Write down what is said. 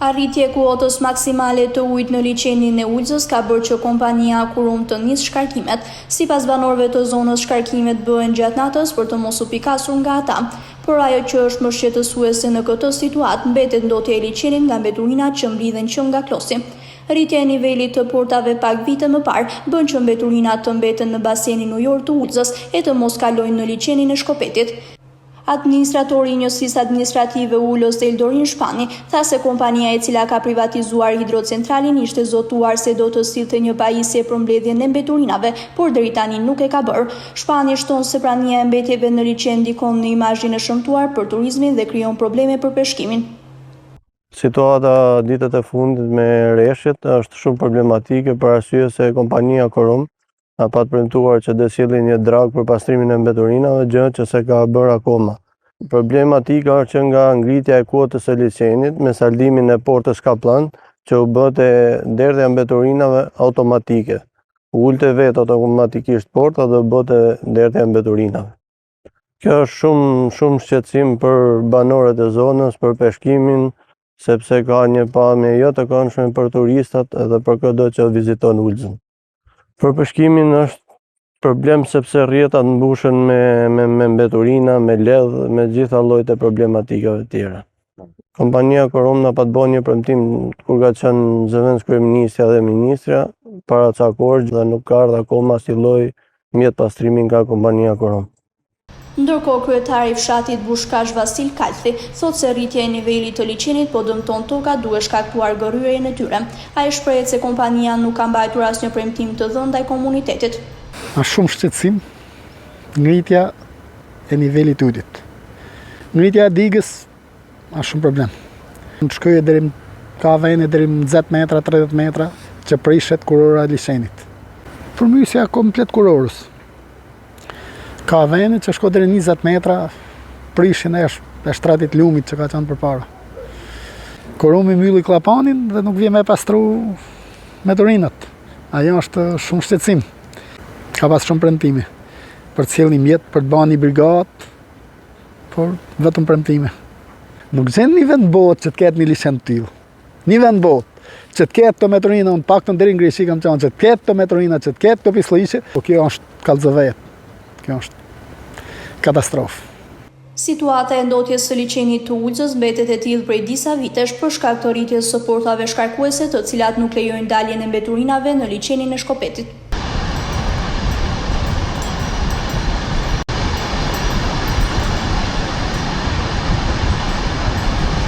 Arritje kuotës maksimale të ujit në liçenin e Ulzës ka bërë që kompania Akurum të nisë shkarkimet. Sipas banorëve të zonës, shkarkimet bëhen gjatë natës për të mos u pikasur nga ata. Por ajo që është më shqetësuese në këtë situatë mbetet ndotja e liçenit nga mbeturinat që mblidhen që nga klosi. Rritja e nivelit të portave pak vite më parë bën që mbeturinat të mbeten në basenin ujor të Ulzës e të mos kalojnë në liçenin e Shkopetit. Administratori i njësisë administrative Ulës Eldorin Shpani tha se kompania e cila ka privatizuar hidrocentralin ishte zotuar se do të sillte një pajisje për mbledhjen e mbeturinave, por deri tani nuk e ka bërë. Shpani shton se prania e mbetjeve në liçen ndikon në imazhin e shëmtuar për turizmin dhe krijon probleme për peshkimin. Situata ditët e fundit me reshjet është shumë problematike për arsye se kompania Akurum ka premtuar që do sjellin një drag për pastrimin e mbeturinave, gjë që se ka bërë akoma. Problematika është që nga ngritja e kuotës së liçenit me saldimin e portës Kaplan, që u bëte derdhja e mbeturinave automatike. Ulte vetë automatikisht porta dhe bëte derdhja e mbeturinave. Kjo është shumë shqetësim për banorët e zonës, për peshkimin, sepse ka një pamje jo të këndshme për turistat edhe për çdo që viziton Ulzën. Për peshkimin është problem sepse rrjetat mbushen me mbeturina, me ledh, me gjitha llojet e problematikave tjera. Kompania Akurum na pat bën një premtim kur ka qenë zëvendës kryeministja dhe ministra para ca kohë dhe nuk ka ardhur akoma asnjë lloj mjet pastrimi nga kompania Akurum. Ndërkohë, kryetari i fshatit Bushkash Vasil Kalthi thotë se rritja e nivelit të liçenit po dëmton tokat duke shkaktuar gërryrjen e tyre. Ai shprehet se kompania nuk ka mbajtur asnjë premtim të dhënë ndaj komunitetit. Ka shumë shqetësim ngritja e nivelit të ujit. Ngritja e digës ka shumë problem. Në shkojë deri ka vende deri në 20 metra, 30 metra që prishet kurora e liçenit. Përmysja komplet kurorës. Ka vende që shko deri 20 metra prishin e shtratit lumit që ka qenë përpara. Kurumi mylli klapanin dhe nuk vjen me pastru mbeturinat. Ajo është shumë shqetësim. Ka pas shumë premtime për të sjellni mjet, për të bërë një brigadë, por vetëm premtime. Nuk gjen një vend botë që të ketë një liçen të tillë. Një vend botë që të ketë të mbeturina, në paktën deri në Greqi kam thënë që të ketë të mbeturina, që të ketë të pislliqe, po kjo është kallëzëvet. Kjo është katastrofë. Situata e ndotjes së liçenit të Ulzës mbetet e tillë prej disa vitesh për shkak të rritjes së portave shkarkuese, të cilat nuk lejojnë daljen e mbeturinave në liçenin e Shkopetit.